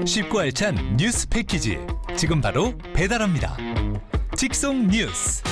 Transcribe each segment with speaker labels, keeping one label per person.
Speaker 1: 쉽고 알찬 뉴스 패키지 지금 바로 배달합니다. 직송 뉴스.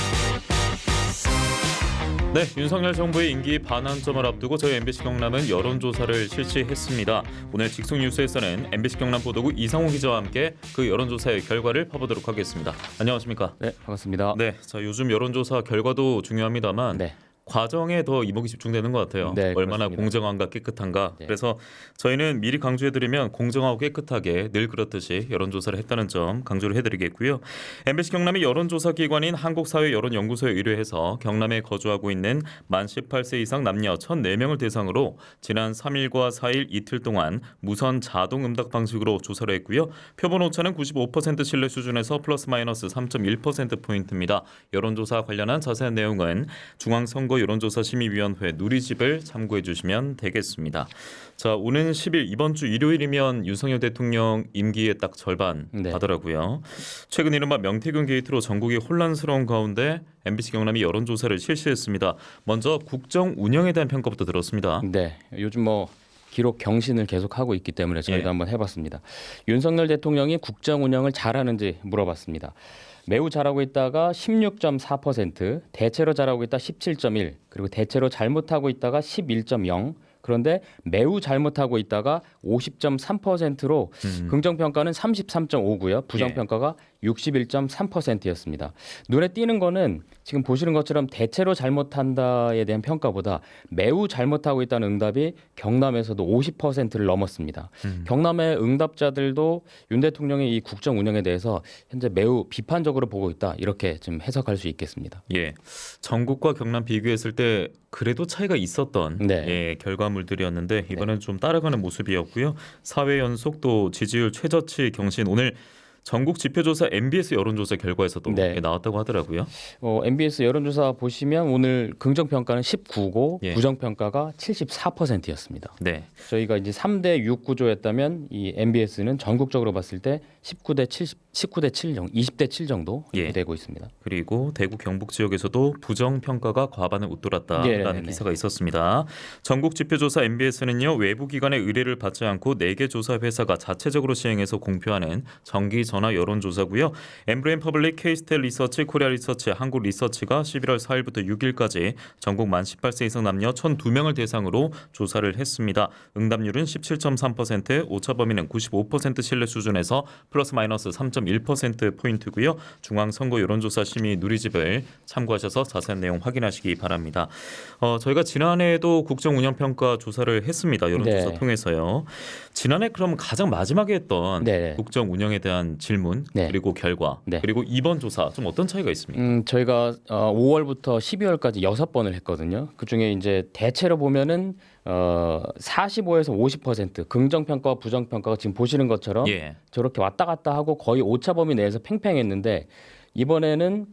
Speaker 2: 네, 윤석열 정부의 임기 반환점을 앞두고 저희 MBC 경남은 여론조사를 실시했습니다. 오늘 직송 뉴스에서는 MBC 경남 보도국 이상호 기자와 함께 그 여론조사의 결과를 파보도록 하겠습니다. 안녕하십니까?
Speaker 3: 네, 반갑습니다.
Speaker 2: 네, 자 요즘 여론조사 결과도 중요합니다만
Speaker 3: 네.
Speaker 2: 과정에 더 이목이 집중되는 것 같아요.
Speaker 3: 네,
Speaker 2: 얼마나
Speaker 3: 그렇습니다.
Speaker 2: 공정한가 깨끗한가.
Speaker 3: 네.
Speaker 2: 그래서 저희는 미리 강조해드리면 공정하고 깨끗하게 늘 그렇듯이 여론조사를 했다는 점 강조를 해드리겠고요. MBC 경남이 여론조사 기관인 한국사회여론연구소에 의뢰해서 경남에 거주하고 있는 만 18세 이상 남녀 1,004명을 대상으로 지난 3일과 4일 이틀 동안 무선 자동 응답 방식으로 조사를 했고요. 표본 오차는 95% 신뢰 수준에서 플러스 마이너스 3.1%포인트입니다. 여론조사 관련한 자세한 내용은 중앙선거 여론조사심의위원회 누리집을 참고해 주시면 되겠습니다. 자, 오는 10일 이번 주 일요일이면 윤석열 대통령 임기의 딱 절반
Speaker 3: 네.
Speaker 2: 가더라고요. 최근 이른바 명태균 게이트로 전국이 혼란스러운 가운데 MBC 경남이 여론조사를 실시했습니다. 먼저 국정 운영에 대한 평가부터 들었습니다.
Speaker 3: 네, 요즘 기록 경신을 계속하고 있기 때문에 저희도
Speaker 2: 예.
Speaker 3: 한번 해봤습니다. 윤석열 대통령이 국정 운영을 잘하는지 물어봤습니다. 매우 잘하고 있다가 16.4%, 대체로 잘하고 있다 17.1, 그리고 대체로 잘못하고 있다가 11.0, 그런데 매우 잘못하고 있다가 50.3%로 긍정평가는 33.5고요. 부정평가가 61.3%였습니다. 눈에 띄는 거는 지금 보시는 것처럼 대체로 잘못한다에 대한 평가보다 매우 잘못하고 있다는 응답이 경남에서도 50%를 넘었습니다. 경남의 응답자들도 윤 대통령의 이 국정 운영에 대해서 현재 매우 비판적으로 보고 있다. 이렇게 좀 해석할 수 있겠습니다.
Speaker 2: 예, 전국과 경남 비교했을 때 그래도 차이가 있었던
Speaker 3: 네.
Speaker 2: 예, 결과물들이었는데 이번엔 좀 따라가는 모습이었고요. 4회 연속 또 지지율 최저치 경신, 오늘 전국 지표조사 MBS 여론조사 결과에서도
Speaker 3: 네.
Speaker 2: 나왔다고 하더라고요.
Speaker 3: MBS 여론조사 보시면 오늘 긍정평가는 19고
Speaker 2: 예.
Speaker 3: 부정평가가 74%였습니다.
Speaker 2: 네,
Speaker 3: 저희가 이제 3대 6 구조였다면 이 MBS는 전국적으로 봤을 때 19대 7 정도, 20대 7 정도
Speaker 2: 예.
Speaker 3: 되고 있습니다.
Speaker 2: 그리고 대구 경북 지역에서도 부정평가가 과반을 웃돌았다라는
Speaker 3: 네네네.
Speaker 2: 기사가 있었습니다. 전국 지표조사 MBS는요, 외부 기관의 의뢰를 받지 않고 4개 조사 회사가 자체적으로 시행해서 공표하는 정기 전화 여론조사고요. 엠브레인 퍼블릭, K스텔 리서치, 코리아 리서치, 한국 리서치가 11월 4일부터 6일까지 전국 만 18세 이상 남녀 1,002명을 대상으로 조사를 했습니다. 응답률은 17.3%, 오차 범위는 95% 신뢰 수준에서 플러스 마이너스 3.1%포인트고요. 중앙선거 여론조사 심의 누리집을 참고하셔서 자세한 내용 확인하시기 바랍니다. 저희가 지난해에도 국정운영평가 조사를 했습니다. 여론조사
Speaker 3: 네.
Speaker 2: 통해서요. 지난해 그럼 가장 마지막에 했던
Speaker 3: 네.
Speaker 2: 국정운영에 대한 질문,
Speaker 3: 네.
Speaker 2: 그리고 결과,
Speaker 3: 네.
Speaker 2: 그리고 이번 조사 좀 어떤 차이가 있습니까?
Speaker 3: 저희가 5월부터 12월까지 6번을 했거든요. 그중에 이제 대체로 보면은 45에서 50% 긍정평가와 부정평가가 지금 보시는 것처럼
Speaker 2: 예.
Speaker 3: 저렇게 왔다 갔다 하고 거의 오차 범위 내에서 팽팽했는데 이번에는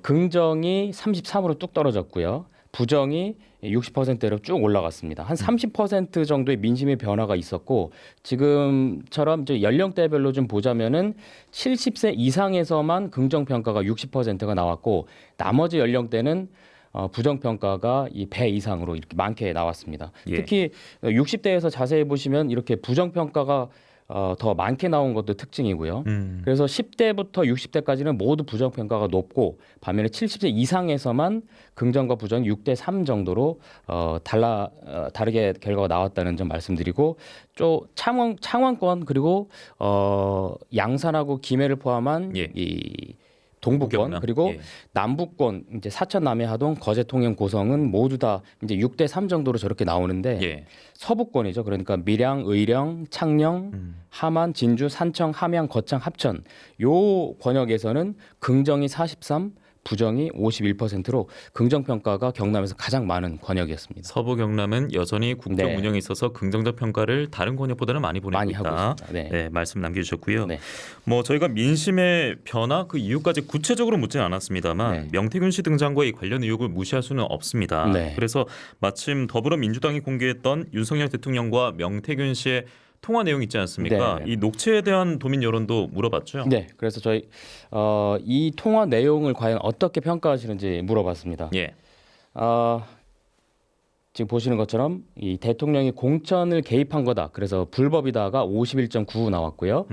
Speaker 3: 긍정이 33으로 뚝 떨어졌고요. 부정이 60%로 쭉 올라갔습니다. 한 30% 정도의 민심의 변화가 있었고 지금처럼 이제 연령대별로 좀 보자면은 70세 이상에서만 긍정평가가 60%가 나왔고 나머지 연령대는 부정평가가 이 배 이상으로 이렇게 많게 나왔습니다.
Speaker 2: 예.
Speaker 3: 특히 60대에서 자세히 보시면 이렇게 부정평가가 더 많게 나온 것도 특징이고요. 그래서 10대부터 60대까지는 모두 부정평가가 높고 반면에 70세 이상에서만 긍정과 부정이 6대 3 정도로 다르게 결과가 나왔다는 점 말씀드리고 창원권 그리고 양산하고 김해를 포함한
Speaker 2: 예.
Speaker 3: 이 동부권
Speaker 2: 경남.
Speaker 3: 그리고
Speaker 2: 예.
Speaker 3: 남부권 이제 사천 남해하동 거제 통영 고성은 모두 다 이제 6대 3 정도로 저렇게 나오는데
Speaker 2: 예.
Speaker 3: 서부권이죠. 그러니까 밀양, 의령, 창녕, 함안, 진주, 산청, 함양, 거창, 합천 요 권역에서는 긍정이 43, 부정이 51%로 긍정평가가 경남에서 가장 많은 권역이었습니다.
Speaker 2: 서부 경남은 여전히 국정
Speaker 3: 네.
Speaker 2: 운영에 있어서 긍정적 평가를 다른 권역보다는 많이 보내고
Speaker 3: 많이
Speaker 2: 있다.
Speaker 3: 하고 있습니다. 네.
Speaker 2: 말씀 남겨주셨고요.
Speaker 3: 네.
Speaker 2: 저희가 민심의 변화 그 이유까지 구체적으로 묻지는 않았습니다만
Speaker 3: 네.
Speaker 2: 명태균 씨 등장과 이 관련 의혹을 무시할 수는 없습니다.
Speaker 3: 네.
Speaker 2: 그래서 마침 더불어민주당이 공개했던 윤석열 대통령과 명태균 씨의 통화 내용 있지 않습니까?
Speaker 3: 네.
Speaker 2: 이 녹취에 대한 도민 여론도 물어봤죠.
Speaker 3: 네, 그래서 저희 이 통화 내용을 과연 어떻게 평가하시는지 물어봤습니다.
Speaker 2: 예.
Speaker 3: 지금 보시는 것처럼 이 대통령이 공천을 개입한 거다. 그래서 불법이다가 51.9 나왔고요.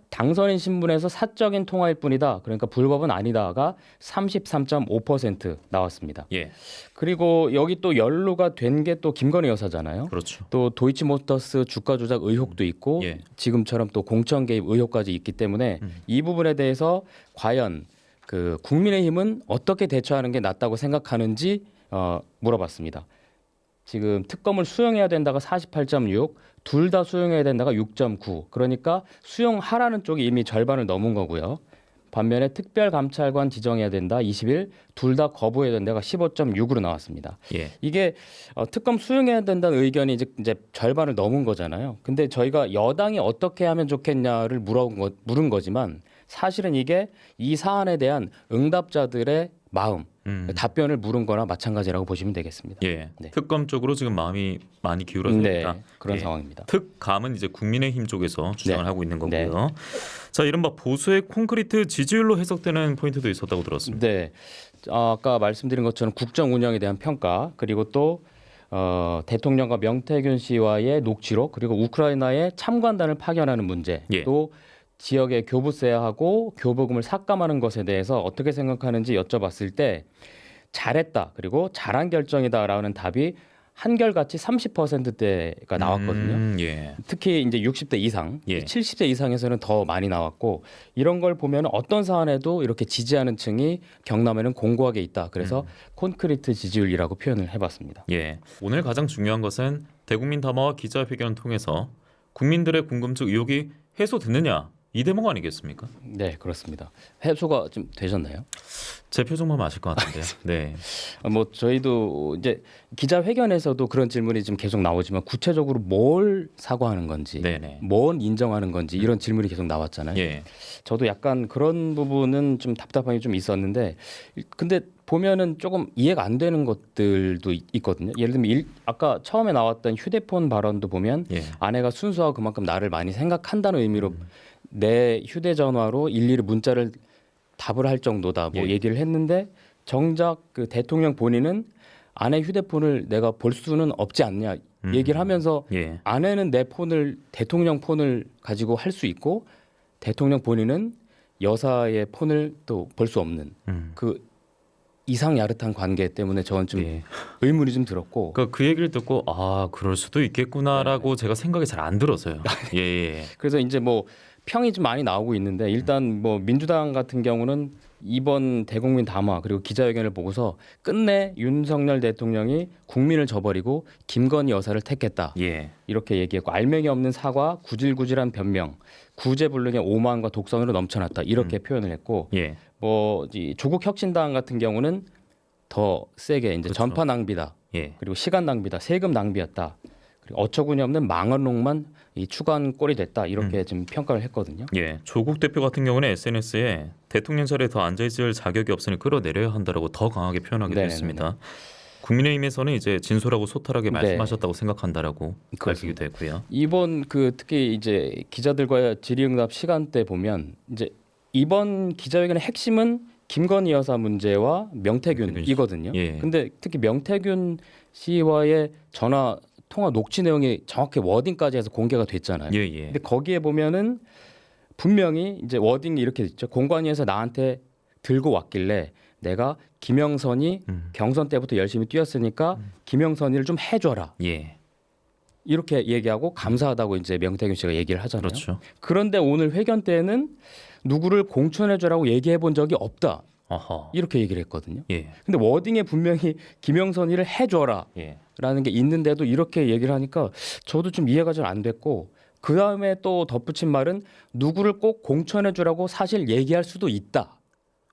Speaker 3: 당선인 신분에서 사적인 통화일 뿐이다. 그러니까 불법은 아니다가 33.5% 나왔습니다.
Speaker 2: 예,
Speaker 3: 그리고 여기 또 연루가 된 게 또 김건희 여사잖아요.
Speaker 2: 그렇죠.
Speaker 3: 또 도이치모터스 주가 조작 의혹도 있고
Speaker 2: 예.
Speaker 3: 지금처럼 또 공천 개입 의혹까지 있기 때문에 이 부분에 대해서 과연 그 국민의힘은 어떻게 대처하는 게 낫다고 생각하는지 물어봤습니다. 지금 특검을 수용해야 된다가 48.6, 둘 다 수용해야 된다가 6.9. 그러니까 수용하라는 쪽이 이미 절반을 넘은 거고요. 반면에 특별감찰관 지정해야 된다 21, 둘 다 거부해야 된다가 15.6으로 나왔습니다.
Speaker 2: 예,
Speaker 3: 이게 특검 수용해야 된다는 의견이 이제 절반을 넘은 거잖아요. 근데 저희가 여당이 어떻게 하면 좋겠냐를 물은 거지만 사실은 이게 이 사안에 대한 응답자들의 마음, 답변을 물은 거나 마찬가지라고 보시면 되겠습니다.
Speaker 2: 예.
Speaker 3: 네.
Speaker 2: 특검 쪽으로 지금 마음이 많이 기울어지니까
Speaker 3: 네, 그런
Speaker 2: 예.
Speaker 3: 상황입니다.
Speaker 2: 특감은 이제 국민의힘 쪽에서 주장을
Speaker 3: 네.
Speaker 2: 하고 있는 거고요.
Speaker 3: 네.
Speaker 2: 자, 이른바 보수의 콘크리트 지지율로 해석되는 포인트도 있었다고 들었습니다.
Speaker 3: 네, 아까 말씀드린 것처럼 국정 운영에 대한 평가 그리고 또 대통령과 명태균 씨와의 녹취록 그리고 우크라이나에 참관단을 파견하는 문제
Speaker 2: 예.
Speaker 3: 또 지역에 교부세하고 교부금을 삭감하는 것에 대해서 어떻게 생각하는지 여쭤봤을 때 잘했다 그리고 잘한 결정이다라는 답이 한결같이 30%대가 나왔거든요.
Speaker 2: 예.
Speaker 3: 특히 이제 60대 이상,
Speaker 2: 예.
Speaker 3: 70대 이상에서는 더 많이 나왔고 이런 걸 보면 어떤 사안에도 이렇게 지지하는 층이 경남에는 공고하게 있다. 그래서 콘크리트 지지율이라고 표현을 해봤습니다.
Speaker 2: 예. 오늘 가장 중요한 것은 대국민 담화와 기자회견을 통해서 국민들의 궁금증 의혹이 해소됐느냐 이 대목 아니겠습니까?
Speaker 3: 네, 그렇습니다. 해소가 좀 되셨나요?
Speaker 2: 제 표정만 아실 것 같은데요. 네.
Speaker 3: 뭐 저희도 이제 기자회견에서도 그런 질문이 좀 계속 나오지만 구체적으로 뭘 사과하는 건지,
Speaker 2: 네네.
Speaker 3: 뭘 인정하는 건지 이런 질문이 계속 나왔잖아요.
Speaker 2: 예.
Speaker 3: 저도 약간 그런 부분은 좀 답답함이 좀 있었는데, 근데 보면은 조금 이해가 안 되는 것들도 있거든요. 예를 들면 아까 처음에 나왔던 휴대폰 발언도 보면
Speaker 2: 예.
Speaker 3: 아내가 순수하고 그만큼 나를 많이 생각한다는 의미로 내 휴대전화로 일일이 문자를 답을 할 정도다 뭐
Speaker 2: 예.
Speaker 3: 얘기를 했는데 정작 그 대통령 본인은 아내 휴대폰을 내가 볼 수는 없지 않냐 얘기를 하면서
Speaker 2: 예.
Speaker 3: 아내는 내 폰을 대통령 폰을 가지고 할 수 있고 대통령 본인은 여사의 폰을 또 볼 수 없는 그 이상 야릇한 관계 때문에 저는 좀
Speaker 2: 예.
Speaker 3: 의문이 좀 들었고
Speaker 2: 그러니까 그 얘기를 듣고 아 그럴 수도 있겠구나라고 제가 생각이 잘 안 들어서요. 예. 예.
Speaker 3: 그래서 이제 뭐 평이 좀 많이 나오고 있는데 일단 뭐 민주당 같은 경우는 이번 대국민 담화 그리고 기자회견을 보고서 끝내 윤석열 대통령이 국민을 저버리고 김건희 여사를 택했다.
Speaker 2: 예.
Speaker 3: 이렇게 얘기했고 알맹이 없는 사과, 구질구질한 변명, 구제불능의 오만과 독선으로 넘쳐났다. 이렇게 표현을 했고
Speaker 2: 예.
Speaker 3: 뭐 조국 혁신당 같은 경우는 더 세게 이제
Speaker 2: 그렇죠.
Speaker 3: 전파 낭비다.
Speaker 2: 예.
Speaker 3: 그리고 시간 낭비다. 세금 낭비였다. 그리고 어처구니 없는 망언록만 이 추가한 꼴이 됐다. 이렇게 좀 평가를 했거든요.
Speaker 2: 예. 조국 대표 같은 경우는 SNS에 대통령 자리에 더 앉아 있을 자격이 없으니 끌어내려야 한다라고 더 강하게 표현하기도
Speaker 3: 네네네네.
Speaker 2: 했습니다. 국민의힘에서는 이제 진솔하고 소탈하게
Speaker 3: 네.
Speaker 2: 말씀하셨다고 생각한다라고
Speaker 3: 그렇습니다.
Speaker 2: 밝히기도 했고요.
Speaker 3: 이번 그 특히 이제 기자들과의 질의응답 시간대 보면 이제 이번 기자회견의 핵심은 김건희 여사 문제와 명태균이거든요.
Speaker 2: 예.
Speaker 3: 근데 특히 명태균 씨와의 전화 통화 녹취 내용이 정확히 워딩까지 해서 공개가 됐잖아요.
Speaker 2: 예, 예.
Speaker 3: 근데 거기에 보면은 분명히 이제 워딩이 이렇게 있죠. 공관위에서 나한테 들고 왔길래 내가 김영선이 경선 때부터 열심히 뛰었으니까 김영선이를 좀 해줘라.
Speaker 2: 예.
Speaker 3: 이렇게 얘기하고 감사하다고 이제 명태균 씨가 얘기를 하잖아요.
Speaker 2: 그렇죠.
Speaker 3: 그런데 오늘 회견 때는 누구를 공천해줘라고 얘기해 본 적이 없다.
Speaker 2: 어허.
Speaker 3: 이렇게 얘기를 했거든요.
Speaker 2: 예.
Speaker 3: 근데 워딩에 분명히 김영선이를 해줘라.
Speaker 2: 예.
Speaker 3: 라는 게 있는데도 이렇게 얘기를 하니까 저도 좀 이해가 잘 안 됐고 그 다음에 또 덧붙인 말은 누구를 꼭 공천해주라고 사실 얘기할 수도 있다.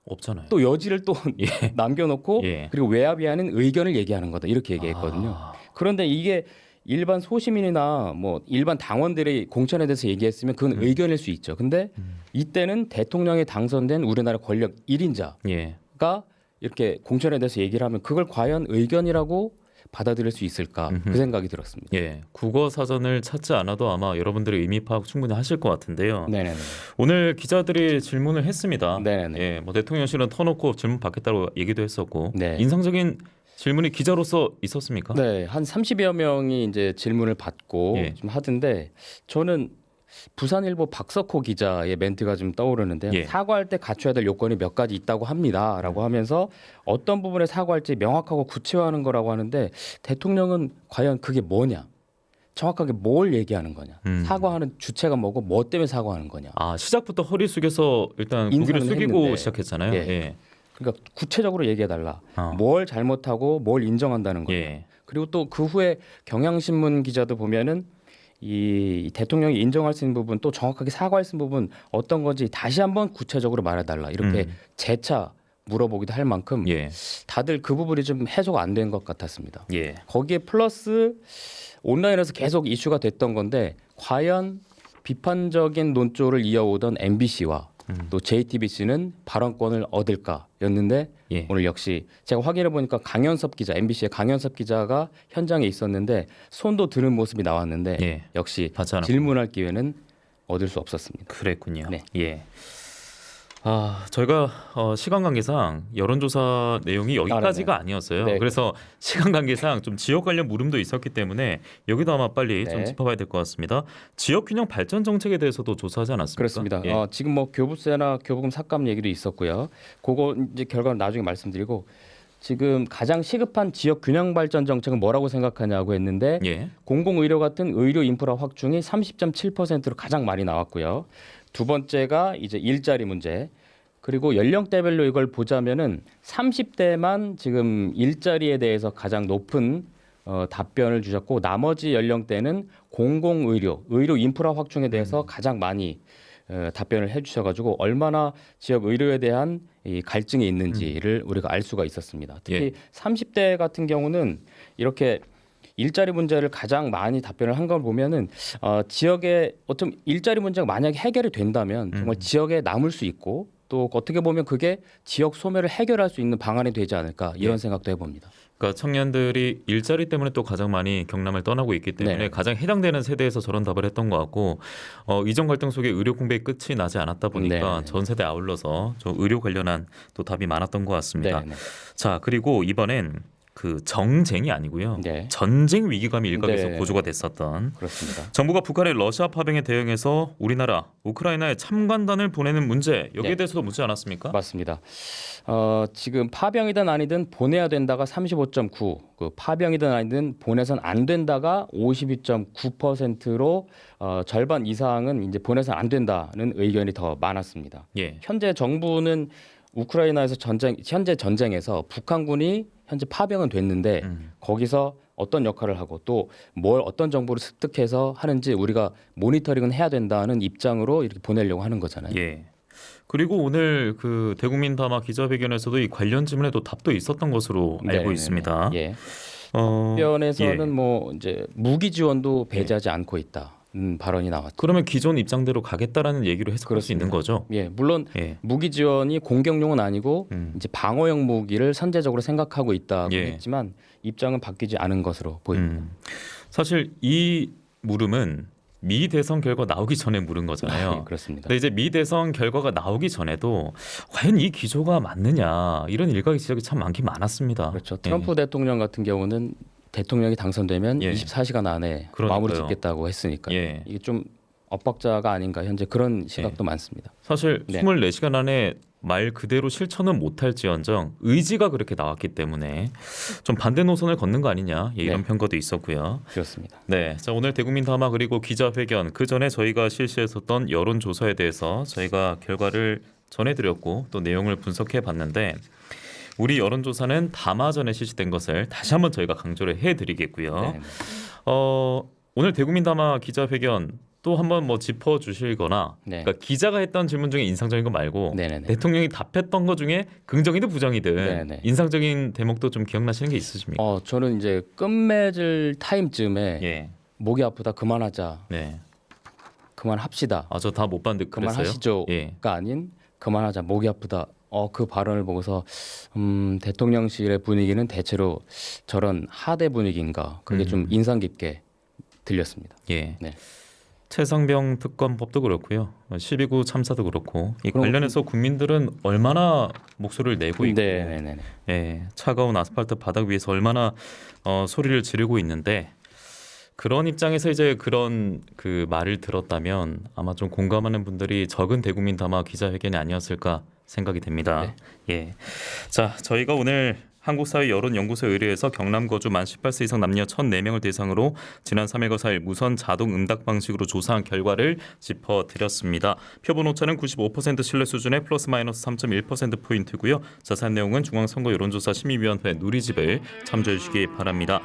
Speaker 2: 없잖아요.
Speaker 3: 또 여지를 또
Speaker 2: 예.
Speaker 3: 남겨놓고
Speaker 2: 예.
Speaker 3: 그리고 외압이 하는 의견을 얘기하는 거다 이렇게 얘기했거든요.
Speaker 2: 아.
Speaker 3: 그런데 이게 일반 소시민이나 뭐 일반 당원들이 공천에 대해서 얘기했으면 그건 의견일 수 있죠. 근데 이때는 대통령에 당선된 우리나라 권력 1인자가
Speaker 2: 예.
Speaker 3: 이렇게 공천에 대해서 얘기를 하면 그걸 과연 의견이라고 받아들일 수 있을까 그 생각이 들었습니다.
Speaker 2: 예. 국어 사전을 찾지 않아도 아마 여러분들의 의미 파악 충분히 하실 것 같은데요.
Speaker 3: 네네네.
Speaker 2: 오늘 기자들이 질문을 했습니다.
Speaker 3: 네네네.
Speaker 2: 예. 뭐 대통령실은 터놓고 질문 받겠다고 얘기도 했었고
Speaker 3: 네.
Speaker 2: 인상적인 질문이 기자로서 있었습니까?
Speaker 3: 네, 한 30여 명이 이제 질문을 받고
Speaker 2: 예.
Speaker 3: 좀 하던데 저는 부산일보 박석호 기자의 멘트가 좀 떠오르는데요.
Speaker 2: 예.
Speaker 3: 사과할 때 갖춰야 될 요건이 몇 가지 있다고 합니다라고 하면서 어떤 부분에 사과할지 명확하고 구체화하는 거라고 하는데 대통령은 과연 그게 뭐냐? 정확하게 뭘 얘기하는 거냐? 사과하는 주체가 뭐고 뭐 때문에 사과하는 거냐?
Speaker 2: 아, 시작부터 허리 숙여서 일단 고개를
Speaker 3: 인사는
Speaker 2: 숙이고
Speaker 3: 했는데.
Speaker 2: 시작했잖아요.
Speaker 3: 예.
Speaker 2: 예.
Speaker 3: 그러니까 구체적으로 얘기해 달라.
Speaker 2: 어.
Speaker 3: 뭘 잘못하고 뭘 인정한다는 거냐?
Speaker 2: 예.
Speaker 3: 그리고 또 그 후에 경향신문 기자도 보면은 이 대통령이 인정할 수 있는 부분 또 정확하게 사과할 수 있는 부분 어떤 건지 다시 한번 구체적으로 말해달라 이렇게 재차 물어보기도 할 만큼
Speaker 2: 예.
Speaker 3: 다들 그 부분이 좀 해소가 안 된 것 같았습니다.
Speaker 2: 예.
Speaker 3: 거기에 플러스 온라인에서 계속 이슈가 됐던 건데 과연 비판적인 논조를 이어오던 MBC와 또 JTBC는 발언권을 얻을까였는데
Speaker 2: 예.
Speaker 3: 오늘 역시 제가 확인해 보니까 강연섭 기자 MBC의 강연섭 기자가 현장에 있었는데 손도 드는 모습이 나왔는데
Speaker 2: 예.
Speaker 3: 역시
Speaker 2: 받지 않았군요.
Speaker 3: 질문할 기회는 얻을 수 없었습니다.
Speaker 2: 그랬군요.
Speaker 3: 네.
Speaker 2: 예. 아, 저희가 시간 관계상 여론조사 내용이 여기까지가 아니었어요.
Speaker 3: 네.
Speaker 2: 그래서 시간 관계상 좀 지역 관련 물음도 있었기 때문에 여기도 아마 빨리 좀
Speaker 3: 네.
Speaker 2: 짚어봐야 될 것 같습니다. 지역 균형 발전 정책에 대해서도 조사하지 않았습니까?
Speaker 3: 그렇습니다.
Speaker 2: 예.
Speaker 3: 지금 뭐 교부세나 교부금 삭감 얘기도 있었고요. 그거 이제 결과는 나중에 말씀드리고 지금 가장 시급한 지역 균형 발전 정책은 뭐라고 생각하냐고 했는데
Speaker 2: 예.
Speaker 3: 공공의료 같은 의료 인프라 확충이 30.7%로 가장 많이 나왔고요. 두 번째가 이제 일자리 문제. 그리고 연령대별로 이걸 보자면은 30대만 지금 일자리에 대해서 가장 높은 답변을 주셨고 나머지 연령대는 공공의료, 의료 인프라 확충에 대해서 가장 많이 답변을 해주셔가지고 얼마나 지역 의료에 대한 이 갈증이 있는지를 우리가 알 수가 있었습니다. 특히
Speaker 2: 예.
Speaker 3: 30대 같은 경우는 이렇게 일자리 문제를 가장 많이 답변을 한 걸 보면은 지역에 어떤 일자리 문제가 만약에 해결이 된다면 정말 지역에 남을 수 있고 또 어떻게 보면 그게 지역 소멸을 해결할 수 있는 방안이 되지 않을까 이런 생각도 해봅니다.
Speaker 2: 그러니까 청년들이 일자리 때문에 또 가장 많이 경남을 떠나고 있기 때문에
Speaker 3: 네. 가장
Speaker 2: 가장 해당되는 세대에서 저런 답을 했던 것 같고 이전 갈등 속에 의료 공백이 끝이 나지 않았다 보니까
Speaker 3: 네.
Speaker 2: 전 세대 아울러서 좀 의료 관련한 또 답이 많았던 것 같습니다.
Speaker 3: 네, 네.
Speaker 2: 자, 그리고 이번엔 그 정쟁이 아니고요.
Speaker 3: 네.
Speaker 2: 전쟁 위기감이 일각에서
Speaker 3: 네.
Speaker 2: 고조가 됐었던
Speaker 3: 그렇습니다.
Speaker 2: 정부가 북한의 러시아 파병에 대응해서 우리나라 우크라이나에 참관단을 보내는 문제 여기에
Speaker 3: 네.
Speaker 2: 대해서도 묻지 않았습니까?
Speaker 3: 맞습니다. 지금 파병이든 아니든 보내야 된다가 35.9, 그 파병이든 아니든 보내선 안 된다가 52.9%로 절반 이상은 이제 보내선 안 된다는 의견이 더 많았습니다.
Speaker 2: 예.
Speaker 3: 현재 정부는 우크라이나에서 현재 전쟁에서 북한군이 현재 파병은 됐는데 거기서 어떤 역할을 하고 또 뭘 어떤 정보를 습득해서 하는지 우리가 모니터링은 해야 된다는 입장으로 이렇게 보내려고 하는 거잖아요.
Speaker 2: 예. 그리고 오늘 그 대국민 담화 기자회견에서도 이 관련 질문에도 답도 있었던 것으로 알고
Speaker 3: 네네네.
Speaker 2: 있습니다.
Speaker 3: 예.
Speaker 2: 어,
Speaker 3: 답변에서는
Speaker 2: 예.
Speaker 3: 뭐 이제 무기 지원도 배제하지 않고 있다. 발언이 나왔죠.
Speaker 2: 그러면 기존 입장대로 가겠다라는 얘기로 해석할 수 있는 거죠?
Speaker 3: 예, 물론
Speaker 2: 예.
Speaker 3: 무기 지원이 공격용은 아니고 이제 방어용 무기를 선제적으로 생각하고 있다고
Speaker 2: 예.
Speaker 3: 했지만 입장은 바뀌지 않은 것으로 보입니다.
Speaker 2: 사실 이 물음은 미 대선 결과 나오기 전에 물은 거잖아요.
Speaker 3: 예, 그렇습니다.
Speaker 2: 근데 이제 미 대선 결과가 나오기 전에도 과연 이 기조가 맞느냐 이런 일각의 지적이 참 많긴 많았습니다.
Speaker 3: 그렇죠. 트럼프 대통령 같은 경우는 대통령이 당선되면
Speaker 2: 예.
Speaker 3: 24시간 안에
Speaker 2: 그러니까요.
Speaker 3: 마무리 짓겠다고 했으니까
Speaker 2: 예.
Speaker 3: 이게 좀 엇박자가 아닌가 현재 그런 시각도 많습니다.
Speaker 2: 사실
Speaker 3: 네.
Speaker 2: 24시간 안에 말 그대로 실천은 못할지언정 의지가 그렇게 나왔기 때문에 좀 반대 노선을 걷는 거 아니냐 이런
Speaker 3: 네.
Speaker 2: 평가도 있었고요.
Speaker 3: 그렇습니다.
Speaker 2: 네, 자 오늘 대국민 담화 그리고 기자회견 그 전에 저희가 실시했었던 여론조사에 대해서 저희가 결과를 전해드렸고 또 내용을 분석해봤는데 우리 여론조사는 담화 전에 실시된 것을 다시 한번 저희가 강조를 해드리겠고요.
Speaker 3: 네.
Speaker 2: 오늘 대국민 담화 기자회견 또 한번 뭐 짚어주시거나
Speaker 3: 네.
Speaker 2: 그러니까 기자가 했던 질문 중에 인상적인 거 말고
Speaker 3: 네네네.
Speaker 2: 대통령이 답했던 거 중에 긍정이든 부정이든
Speaker 3: 네네.
Speaker 2: 인상적인 대목도 좀 기억나시는 게 있으십니까?
Speaker 3: 저는 이제 끝맺을 타임쯤에
Speaker 2: 예,
Speaker 3: 목이 아프다 그만하자
Speaker 2: 네.
Speaker 3: 그만합시다
Speaker 2: 아 저 다 못 봤는데 그랬어요?
Speaker 3: 그만하시죠가
Speaker 2: 예,
Speaker 3: 아닌 그만하자 목이 아프다 그 발언을 보고서 대통령실의 분위기는 대체로 저런 하대 분위기인가 그게 좀 인상 깊게 들렸습니다.
Speaker 2: 예.
Speaker 3: 네.
Speaker 2: 최상병 특검법도 그렇고요. 12구 참사도 그렇고 이
Speaker 3: 그럼-
Speaker 2: 관련해서 국민들은 얼마나 목소리를 내고 있고
Speaker 3: 네네네.
Speaker 2: 예, 차가운 아스팔트 바닥 위에서 얼마나 소리를 지르고 있는데 그런 입장에서 이제 그런 그 말을 들었다면 아마 좀 공감하는 분들이 적은 대국민 담화 기자회견이 아니었을까 생각이 됩니다. 예, 자 저희가 오늘 한국사회 여론연구소에 의뢰해서 경남 거주 만 18세 이상 남녀 1,004명을 대상으로 지난 3일과 4일 무선 자동 응답 방식으로 조사한 결과를 짚어드렸습니다. 표본 오차는 95% 신뢰 수준의 플러스 마이너스 3.1%포인트고요. 자세한 내용은 중앙선거 여론조사 심의위원회 누리집을 참조해 주시기 바랍니다.